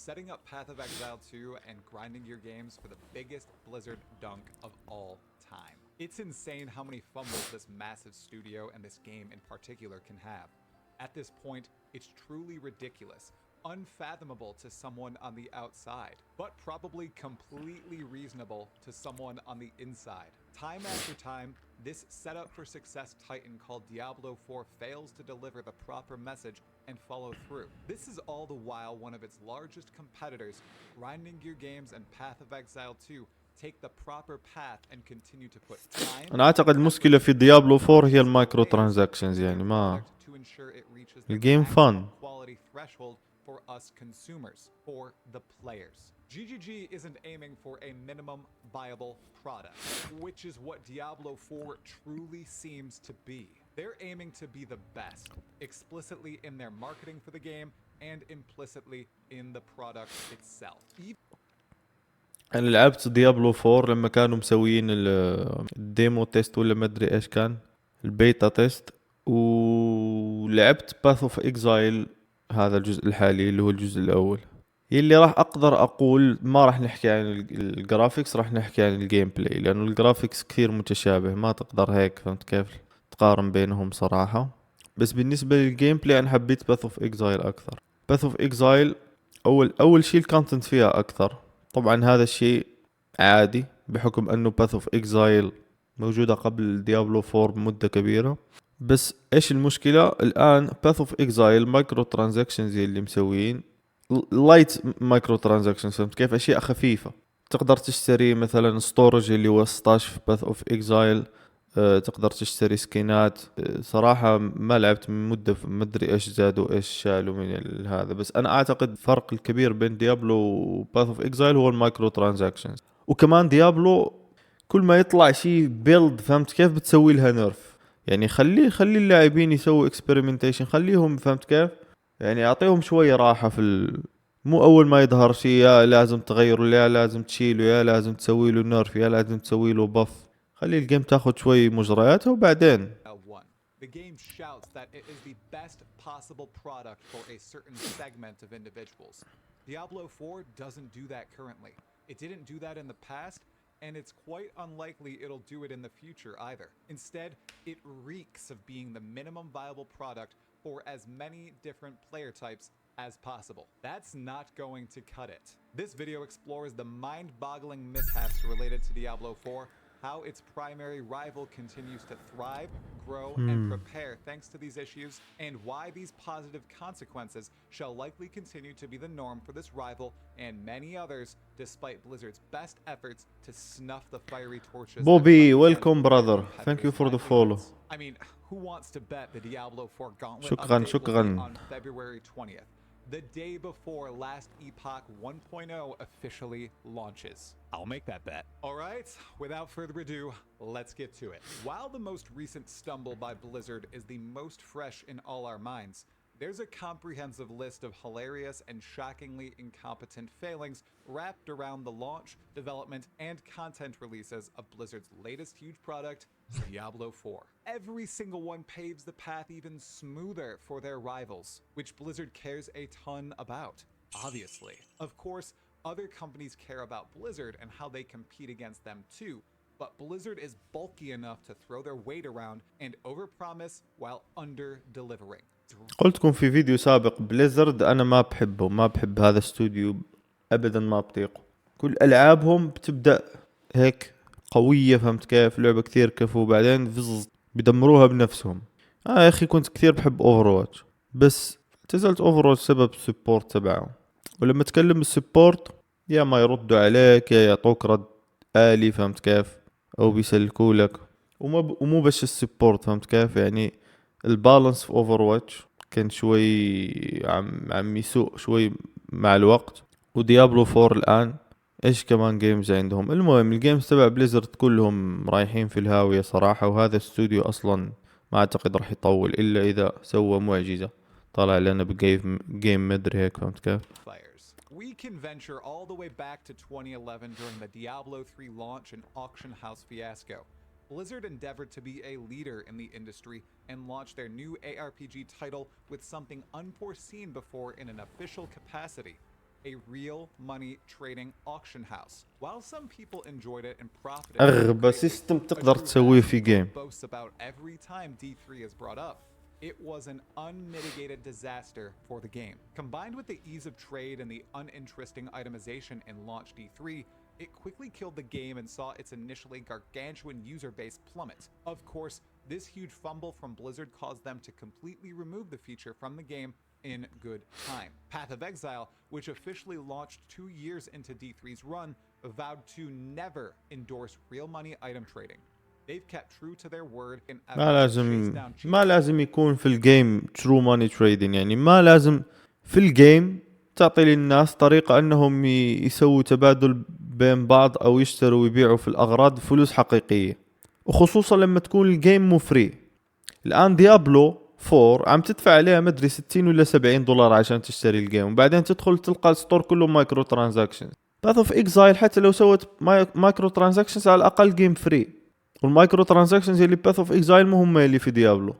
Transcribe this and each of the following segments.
setting up Path of Exile 2 and grinding your games for the biggest Blizzard dunk of all time. It's insane how many fumbles this massive studio and this game in particular can have. At this point, it's truly ridiculous, unfathomable to someone on the outside, but probably completely reasonable to someone on the inside. Time after time, this setup for success titan called Diablo 4 fails to deliver the proper message and follow through. This is all the while one of its largest competitors, grinding your games and Path of Exile 2, take the proper path and continue to put time. انا اعتقد المشكلة في ديابلو 4 هي المايكرو ترانزاكشنز، يعني ما الجيم فن. quality threshold for us consumers, for the players. GGG isn't aiming for a minimum viable product, which is what Diablo 4 truly seems to be. They're aiming to be the best, explicitly in their marketing for the game and implicitly in the product itself. انا لعبت ديابلو 4 لما كانوا مسويين الديمو تيست ولا ما ادري ايش كان، البيتا تيست، ولعبت باث اوف اكزايل هذا الجزء الحالي اللي هو الجزء الاول. اللي راح اقدر اقول ما راح نحكي عن الجرافيكس، راح نحكي عن الجيم بلاي، لانه الجرافيكس كثير متشابه، ما تقدر هيك فهمت كيف تقارن بينهم صراحة. بس بالنسبة للجيم بلاي انا حبيت باث اوف اكزايل اكثر. باث اوف اكزايل اول شيء الكونتنت فيها اكثر، طبعا هذا الشيء عادي بحكم انه باث اوف اكزايل موجودة قبل ديابلو 4 بمدة كبيرة. بس ايش المشكلة الان؟ باث اوف اكزايل مايكرو ترانزاكشنز اللي مسويين لايت مايكرو ترانزاكشنز، فهمت كيف؟ اشياء خفيفة. تقدر تشتري مثلا ستورج اللي هو 16 في باث اوف اكزايل، تقدر تشتري سكينات. صراحة ما لعبت من مدة، ما ادري ايش زادوا ايش شالوا من هذا، بس انا اعتقد الفرق الكبير بين ديابلو وباث اوف اكزايل هو المايكرو ترانزاكشنز. وكمان ديابلو كل ما يطلع شيء بيلد فهمت كيف بتسوي لها نيرف، يعني خلي اللاعبين يسووا اكسبيرمنتيشن، خليهم فهمت كيف، يعني اعطيهم شوية راحة مو اول ما يظهر شيء يا لازم تغيره، يا لازم تشيله، يا لازم تسوي له نيرف، يا لازم تسوي له بف. خلي الجيم تاخد شوي مجرياتها وبعدين. The game shouts that it is the best possible product for a certain segment of individuals. Diablo 4 doesn't do that currently. It didn't do that in the past, and it's quite unlikely it'll do it in the future either. Instead, it reeks of being the minimum viable product for as many different player types as possible. That's not going to cut it. This video explores the mind-boggling mishaps related to Diablo 4, how its primary rival continues to thrive, grow, and prepare thanks to these issues, and why these positive consequences shall likely continue to be the norm for this rival and many others, despite Blizzard's best efforts to snuff the fiery torches. Bobby, welcome brother. Thank you for the follow. I mean, who wants to bet the Diablo 4 Gauntlet شكرا update will شكرا. be on February 20th, the day before Last Epoch 1.0 officially launches? I'll make that bet. All right, without further ado, let's get to it. While the most recent stumble by Blizzard is the most fresh in all our minds, there's a comprehensive list of hilarious and shockingly incompetent failings wrapped around the launch, development, and content releases of Blizzard's latest huge product, Diablo 4. Every single one paves the path even smoother for their rivals, which Blizzard cares a ton about, obviously. Of course, other companies care about Blizzard and how they compete against them too, but Blizzard is bulky enough to throw their weight around and overpromise while under-delivering. قلتكم في فيديو سابق بليزرد انا ما بحبه، ما بحب هذا الاستوديو ابدا، ما بطيقه. كل العابهم بتبدأ هيك قوية فهمت كيف، لعبة كثير كفو، وبعدين بدمروها بنفسهم. يا اخي كنت كثير بحب اوفرواتش، بس اعتزلت اوفرواتش سبب السبورت تبعه. ولما تكلم السبورت يا ما يردوا عليك يا يعطوك رد آلي فهمت كيف، او بيسلكوا لك. ومو بس السبورت فهمت كيف، يعني البالانس في اوفرواتش كان شوي عم يسوء شوي مع الوقت. وديابلو 4 الان ايش كمان جيمز عندهم. المهم الجيمز تبع بليزرد كلهم رايحين في الهاوية صراحة، وهذا استوديو اصلا ما اعتقد راح يطول الا اذا سوى معجزة، طلع لنا بجيم مدري هيك فهمت كيف. We can venture all the way back to 2011 during the Diablo 3 launch and auction house fiasco. Blizzard endeavored to be a leader in the industry and launched their new ARPG title with something unforeseen before in an official capacity. a real money trading auction house. While some people enjoyed it and profited, أغبى سيستم تقدر تسويه في جيم. boasts about every time D3 is brought up. It was an unmitigated disaster for the game. Combined with the ease of trade and the uninteresting itemization in launch D3, it quickly killed the game and saw its initially gargantuan user base plummet. Of course, this huge fumble from Blizzard caused them to completely remove the feature from the game in good time. Path of Exile, which officially launched 2 years into D3's run, vowed to never endorse real money item trading. They've kept true to their word in ما لازم يكون في الجيم true money trading. يعني ما لازم في الجيم تعطي للناس طريقة انهم يسووا تبادل بين بعض او يشتروا ويبيعوا في الاغراض فلوس حقيقية، وخصوصا لما تكون الجيم مو فري. الان ديابلو 4 عم تدفع عليها مدري 60 ولا 70 دولار عشان تشتري الجيم، وبعدين تدخل تلقى الستور كله مايكرو ترانزاكشنز. باث اوف اكزايل حتى لو سوت مايكرو ترانزاكشنز على الاقل جيم فري، والمايكرو ترانزاكشنز اللي باث اوف اكزايل مو هم اللي في ديابلو.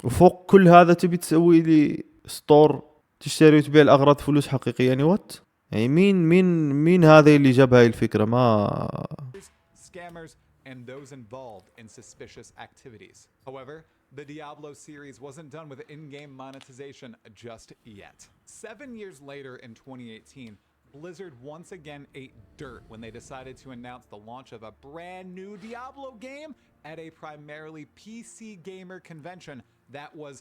وفوق كل هذا تبي تسوي لي ستور تشتري وتبيع الاغراض فلوس حقيقيه؟ يعني وات؟ يعني مين هذا اللي جاب هاي الفكره؟ ما scammers and those involved in suspicious activities. However, the Diablo series wasn't done with in-game monetization just yet. 7 years later in 2018, Blizzard once again ate dirt when they decided to announce the launch of a brand new Diablo game at a primarily PC gamer convention that was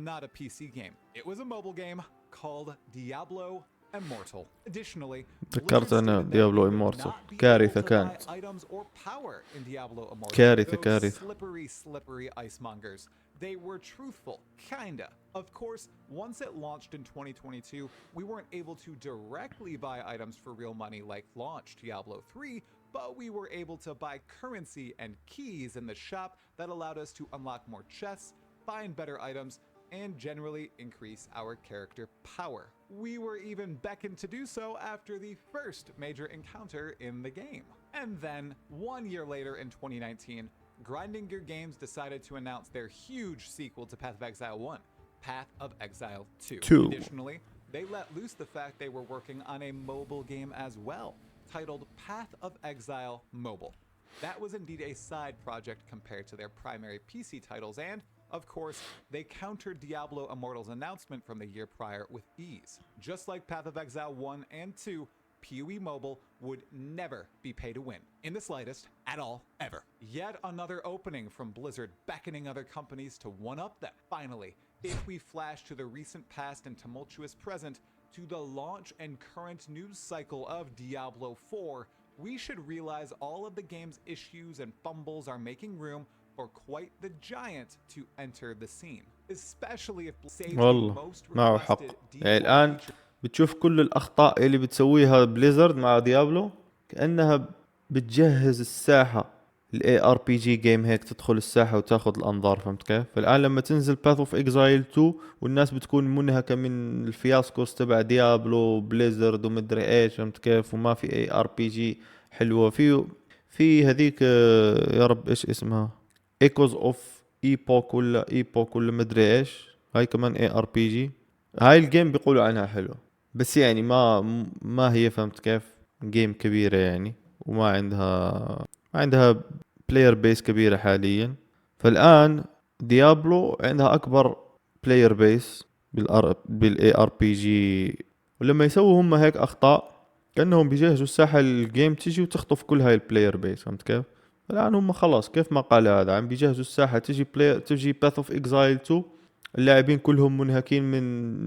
not a PC game. It was a mobile game called Diablo Immortal. Additionally, ذكرت أنا ديابلو Immortal كارثة كانت. items or power in Diablo Immortal. كارثة. Slippery icemongers. They were truthful, kinda. Of course, once it launched in 2022, we weren't able to directly buy items for real money like launch Diablo 3, but we were able to buy currency and keys in the shop that allowed us to unlock more chests, find better items, and generally increase our character power. We were even beckoned to do so after the first major encounter in the game. And then, 1 year later in 2019, Grinding Gear Games decided to announce their huge sequel to Path of Exile 1, Path of Exile 2. Additionally, they let loose the fact they were working on a mobile game as well, titled Path of Exile Mobile. That was indeed a side project compared to their primary PC titles, and of course, they countered Diablo Immortal's announcement from the year prior with ease. Just like Path of Exile 1 and 2, PoE Mobile would never be pay to win, in the slightest, at all, ever. Yet another opening from Blizzard beckoning other companies to one-up them. Finally, if we flash to the recent past and tumultuous present, to the launch and current news cycle of Diablo 4, we should realize all of the game's issues and fumbles are making room for quite the giant to enter the scene, especially if والله معه حق. يعني الآن بتشوف كل الأخطاء اللي بتسويها بليزرد مع ديابلو كأنها بتجهز الساحة الاي ار بي جي جيم، هيك تدخل الساحة وتاخذ الأنظار، فهمت كيف؟ فالآن لما تنزل باث اوف اكزايل 2 والناس بتكون منهكة من الفياسكوس تبع ديابلو بليزرد ومدري ايش، فهمت كيف؟ وما في اي ار بي جي حلوة في هذيك يا رب ايش اسمها، ايكوز اوف ايبوك ولا مدري ايش، هاي كمان اي ار بي جي. هاي الجيم بيقولوا عنها حلوة، بس يعني ما هي، فهمت كيف؟ جيم كبيرة يعني، وما عندها بلاير بيس كبيرة حاليا. فالآن ديابلو عندها أكبر بلاير بيس بالاي ار بي جي، ولما يسووا هم هيك أخطاء كأنهم بيجهزوا الساحة الجيم تيجي وتخطف كل هاي البلاير بيس، فهمت كيف؟ الآن هم خلاص كيف ما قال هذا عم بيجهزوا الساحة تجي باث اوف اكزايل 2، اللاعبين كلهم منهكين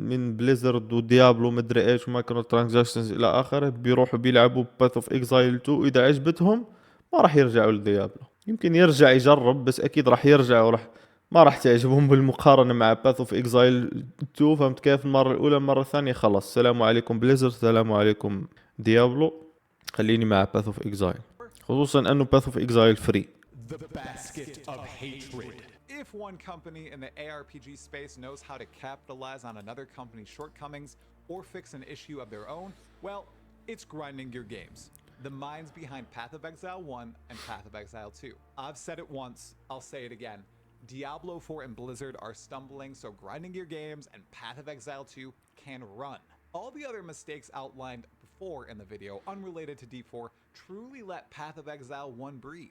من بليزرد وديابلو مدري ايش ومايكرو ترانزاكشنز الى اخره، بيروحوا بيلعبوا باث اوف اكزايل 2، اذا عجبتهم ما راح يرجعوا لديابلو. يمكن يرجع يجرب، بس اكيد راح يرجع ما راح تعجبهم بالمقارنة مع باث اوف اكزايل 2، فهمت كيف؟ المرة الاولى المرة الثانية خلص السلام عليكم بليزرد، السلام عليكم ديابلو، خليني مع باث اوف اكزايل، خصوصا انه باث اوف اكزايل فري. If one company in the ARPG space knows how to capitalize on another company's shortcomings or fix an issue of their own, well, it's Grinding Gear Games, the minds behind Path of Exile 1 and Path of Exile 2. I've said it once, I'll say it again. Diablo 4 and Blizzard are stumbling so Grinding Gear Games and Path of Exile 2 can run. All the other mistakes outlined before in the video, unrelated to D4, truly let Path of Exile 1 breathe.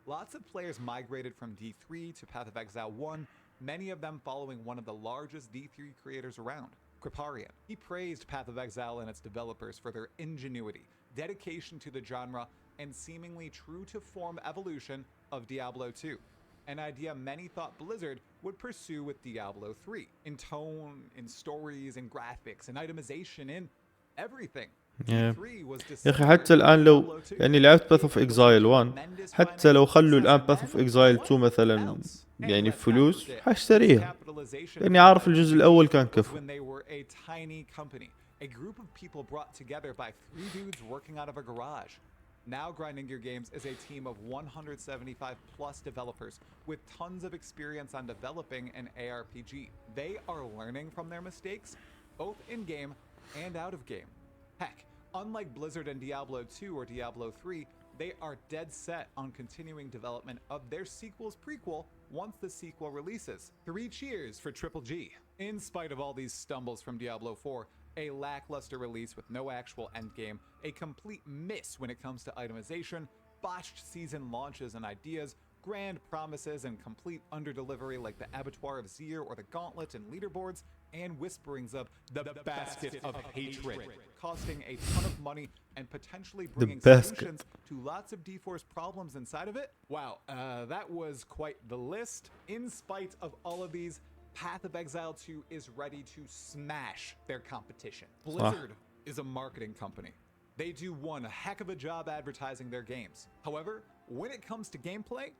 Lots of players migrated from D3 to Path of Exile 1, many of them following one of the largest D3 creators around, Kriparian. He praised Path of Exile and its developers for their ingenuity, dedication to the genre, and seemingly true to form evolution of Diablo 2, an idea many thought Blizzard would pursue with Diablo 3, in tone, in stories, in graphics, in itemization, in everything. يا D3 was أخي حتى الآن لو يعني لعبت Path of Exile 1 حتى لو خلوا الآن Path of Exile 2 مثلا يعني فلوس حاشتريها لأني عارف الجزء الأول كان كفو. when they were a tiny company, a group of people brought together by 3 dudes working out of a garage. Now Grinding Gear Games is a team of 175 plus developers with tons of experience on developing an ARPG. They are learning from their mistakes, both in-game and out of game. Heck, unlike Blizzard and Diablo 2 or Diablo 3, they are dead set on continuing development of their sequel's prequel once the sequel releases. 3 cheers for Triple G. In spite of all these stumbles from Diablo 4, a lackluster release with no actual endgame, a complete miss when it comes to itemization, botched season launches and ideas, grand promises and complete underdelivery like the Abattoir of Zir or the Gauntlet and leaderboards, and whisperings of the basket of hatred, costing a ton of money and potentially bringing solutions to lots of D4's problems inside of it. Wow, that was quite the list. In spite of all of these, Path of Exile 2 is ready to smash their competition. Blizzard is a marketing company. They do one heck of a job advertising their games. However, when it comes to gameplay,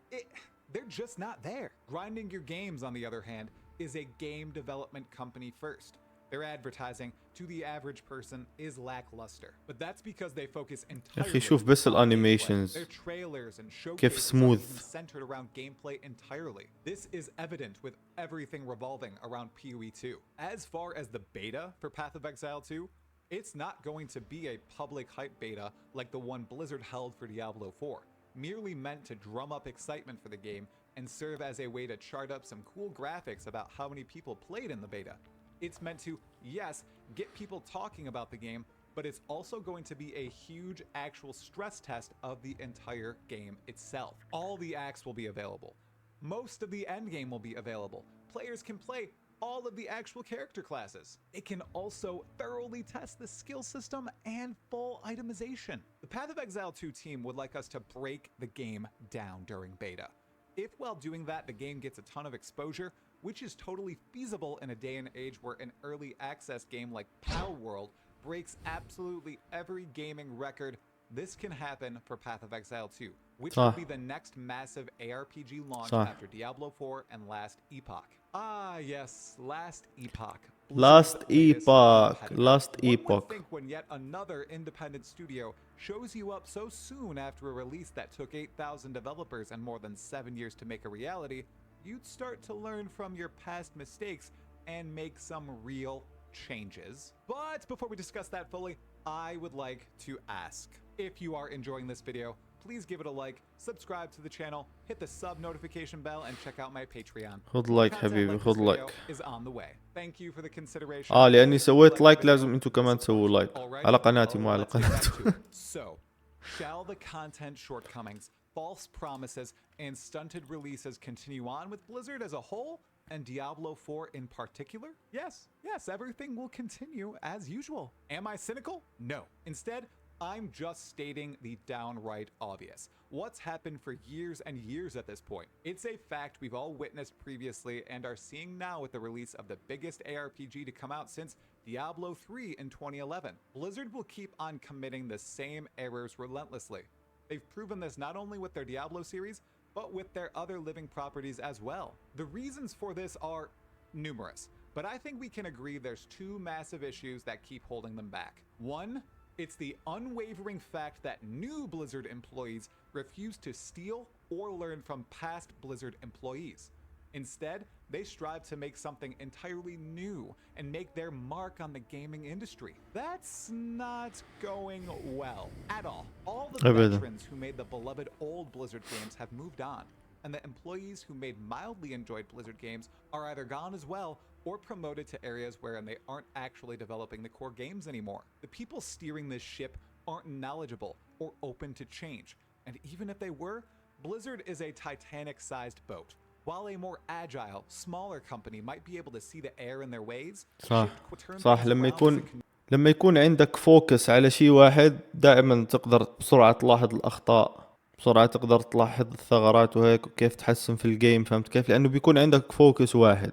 they're just not there. Grinding Gear Games, on the other hand, is a game development company first. Their advertising to the average person is lackluster, but that's because they focus entirely أخي شوف بس on gameplay. الانيميشنز Their trailers and كيف showcases are smooth. even centered around gameplay entirely. This is evident with everything revolving around PoE 2. As far as the beta for Path of Exile 2, it's not going to be a public hype beta like the one Blizzard held for Diablo 4, merely meant to drum up excitement for the game and serve as a way to chart up some cool graphics about how many people played in the beta. It's meant to, yes, get people talking about the game, but it's also going to be a huge actual stress test of the entire game itself. All the acts will be available. Most of the endgame will be available. Players can play all of the actual character classes. It can also thoroughly test the skill system and full itemization. The Path of Exile 2 team would like us to break the game down during beta. If while doing that the game gets a ton of exposure, which is totally feasible in a day and age where an early access game like Power World breaks absolutely every gaming record, this can happen for Path of Exile 2, which will be the next massive ARPG launch after Diablo 4 and Last Epoch. Ah yes, Last Epoch. Last Epoch. One would think when yet another independent studio shows you up so soon after a release that took 8,000 developers and more than 7 years to make a reality, you'd start to learn from your past mistakes and make some real changes. But before we discuss that fully, I would like to ask, if you are enjoying this video, please give it a like, subscribe to the channel, hit the sub notification bell, and check out my Patreon. خذ لايك حبيبي خذ لايك. Is on the way. Thank you for the consideration. لأني سويت لايك لازم انتم كمان تسووا لايك على قناتي مو على قناتكم. So, shall the content shortcomings, false promises, and stunted releases continue on with Blizzard as a whole, and Diablo 4 in particular? Yes, everything will continue as usual. Am I cynical? No. Instead, I'm just stating the downright obvious. What's happened for years and years at this point? It's a fact we've all witnessed previously and are seeing now with the release of the biggest ARPG to come out since Diablo 3 in 2011. Blizzard will keep on committing the same errors relentlessly. They've proven this not only with their Diablo series, but with their other living properties as well. The reasons for this are numerous, but I think we can agree there's 2 massive issues that keep holding them back. One, it's the unwavering fact that new Blizzard employees refuse to steal or learn from past Blizzard employees. Instead, they strive to make something entirely new and make their mark on the gaming industry. That's not going well at all. All the veterans who made the beloved old Blizzard games have moved on, and the employees who made mildly enjoyed Blizzard games are either gone as well or promoted to areas wherein they aren't actually developing the core games anymore. The people steering this ship aren't knowledgeable or open to change, and even if they were, Blizzard is a Titanic-sized boat. While a more agile, smaller company might be able to see the error in their ways, صح turn صح. things لما around يكون isn't لما يكون عندك فوكس على شيء واحد دائما تقدر بسرعة تلاحظ الأخطاء، بسرعة تقدر تلاحظ الثغرات وهيك، وكيف تحسن في الجيم. فهمت كيف؟ لأنه بيكون عندك فوكس واحد،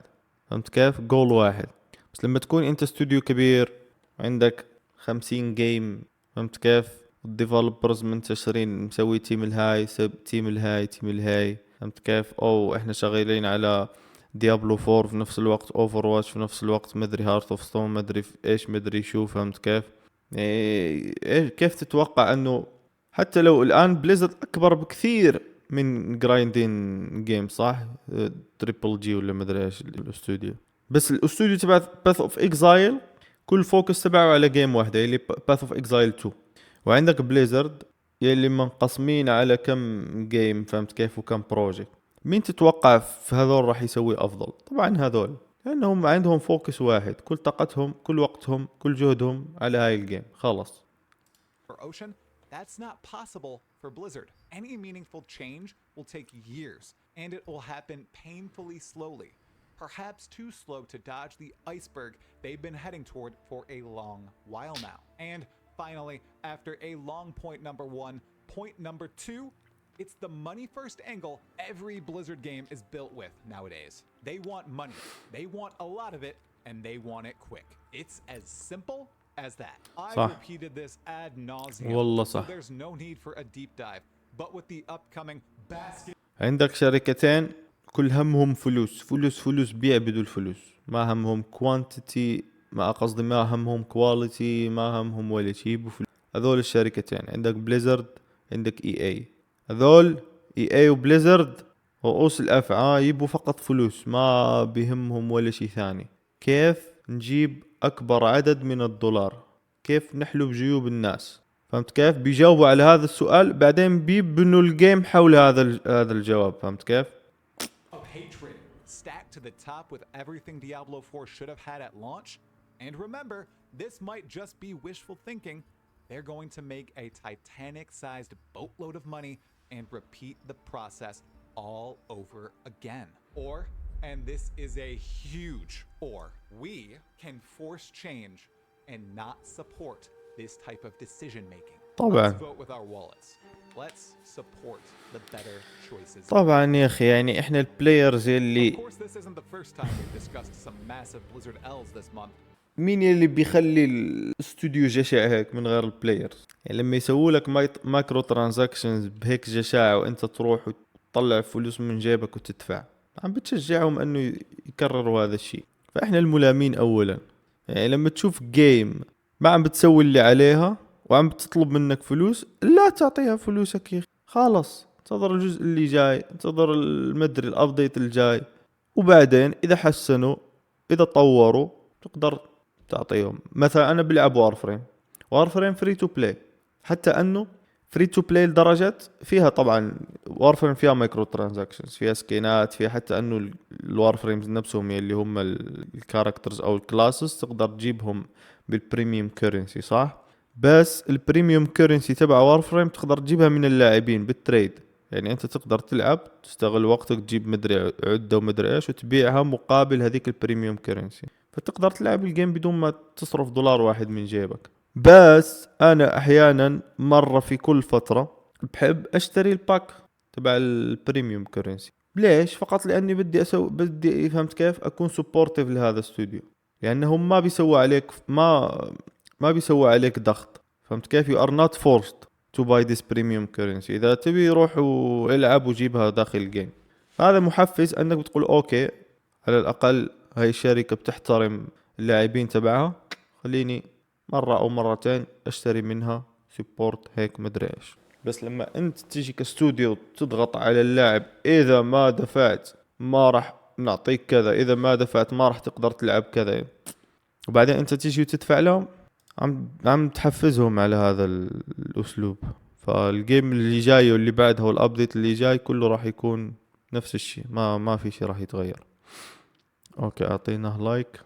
فهمت كيف؟ جول واحد. بس لما تكون أنت استوديو كبير عندك 50 جيم، فهمت كيف؟ الديفلوبرز منتشرين، مسوي تيم الهاي تيم الهاي تيم الهاي، فهمت كيف؟ أو إحنا شغالين على ديابلو 4 في نفس الوقت، اوفر واتش في نفس الوقت، مدري هارت اوف ستون، مدري في ايش، مدري شو، فهمت كيف؟ إيه كيف تتوقع انه حتى لو الان بليزرد اكبر بكثير من جرايندين جيم، صح؟ تريبل جي ولا مدري ايش الاستوديو، بس الاستوديو تبع باث اوف اكزايل كل فوكس تبعه على جيم واحدة اللي باث اوف اكزايل 2. وعندك بليزرد يلي منقسمين على كم جيم، فهمت كيف؟ وكم بروجكت. مين تتوقع في هذول راح يسوي افضل؟ طبعا هذول، لانهم عندهم فوكس واحد، كل طاقتهم كل وقتهم كل جهدهم على هاي الجيم خلاص. for Ocean, that's not possible for Blizzard. Any meaningful change will take years, and it will happen painfully slowly. Perhaps too slow to dodge the iceberg they've been heading toward for a long while now. And finally, after a long point number one, point number two, it's the money first angle every Blizzard game is built with nowadays. They want money, they want a lot of it, and they want it quick. It's as simple as that. I've صح. repeated this ad nauseum, والله so صح. there's no need for a deep dive. But with the upcoming basket عندك شركتين كل همهم فلوس فلوس فلوس، بيعبدوا الفلوس، ما همهم كوانتيتي، ما قصدي ما همهم كواليتي، ما همهم ولا شيء، يبوا فلوس. هذول الشركتين عندك بليزرد، عندك اي. هذول اي وبليزرد رؤوس الافعى، يبوا فقط فلوس، ما بيهمهم ولا شيء ثاني. كيف نجيب اكبر عدد من الدولار، كيف نحلب جيوب الناس، فهمت كيف؟ بيجاوبوا على هذا السؤال، بعدين بيبنوا الجيم حول هذا الجواب، فهمت كيف؟ of hatred stacked to the top with everything Diablo 4 should have had at launch. And remember, this might just be wishful thinking. They're going to make a Titanic-sized boatload of money and repeat the process all over again. Or, and this is a huge or, we can force change and not support this type of decision making. طبعا. Let's vote with our wallets. Let's support the better choices. طبعا يا اخي، يعني احنا البلايرز Of اللي course, this isn't the first time we've discussed some massive Blizzard L's this month. مين اللي بيخلي الاستوديو جشع هيك من غير البلايرز؟ يعني لما يسووا لك مايكرو ترانزاكشنز بهيك جشاعة، وانت تروح وتطلع فلوس من جيبك وتدفع، عم بتشجعهم انه يكرروا هذا الشيء. فاحنا الملامين اولا. يعني لما تشوف جيم ما عم بتسوي اللي عليها وعم بتطلب منك فلوس، لا تعطيها فلوسك يا اخي، خلاص انتظر الجزء اللي جاي، انتظر المدري الابديت الجاي، وبعدين اذا حسنوا اذا طوروا تقدر تعطيهم. مثلا انا بلعب وارفريم فري تو بلاي، حتى انه فري تو بلاي لدرجة فيها طبعا وارفريم فيها مايكرو ترانزاكشنز، فيها سكينات، فيها حتى انه الوارفريمز نفسهم اللي هم الكاركترز او الكلاسز تقدر تجيبهم بالبريميوم كورنسي، صح؟ بس البريميوم كورنسي تبع وارفريم تقدر تجيبها من اللاعبين بالتريد. يعني انت تقدر تلعب تستغل وقتك، تجيب مدري عدة ومدري ايش وتبيعها مقابل هذيك البريميوم كورنسي، فتقدر تلعب الجيم بدون ما تصرف دولار واحد من جيبك. بس انا احيانا مرة في كل فترة بحب اشتري الباك تبع البريميوم كورنسي. ليش؟ فقط لاني بدي فهمت كيف اكون سبورتيف لهذا الاستوديو، لانهم ما بيسووا عليك ما بيسووا عليك ضغط، فهمت كيف؟ you are not forced to buy this premium currency. اذا تبي روح والعب وجيبها داخل الجيم. هذا محفز انك بتقول اوكي، على الاقل هاي الشركة بتحترم اللاعبين تبعها، خليني مرة او مرتين اشتري منها سبورت هيك مدري ايش. بس لما انت تيجي كاستوديو تضغط على اللاعب، اذا ما دفعت ما راح نعطيك كذا، اذا ما دفعت ما راح تقدر تلعب كذا، وبعدين انت تيجي وتدفع لهم، عم تحفزهم على هذا الاسلوب. فالجيم اللي جاي واللي بعدها والابديت اللي جاي كله راح يكون نفس الشيء، ما في شيء راح يتغير. اوكي اعطيناه لايك.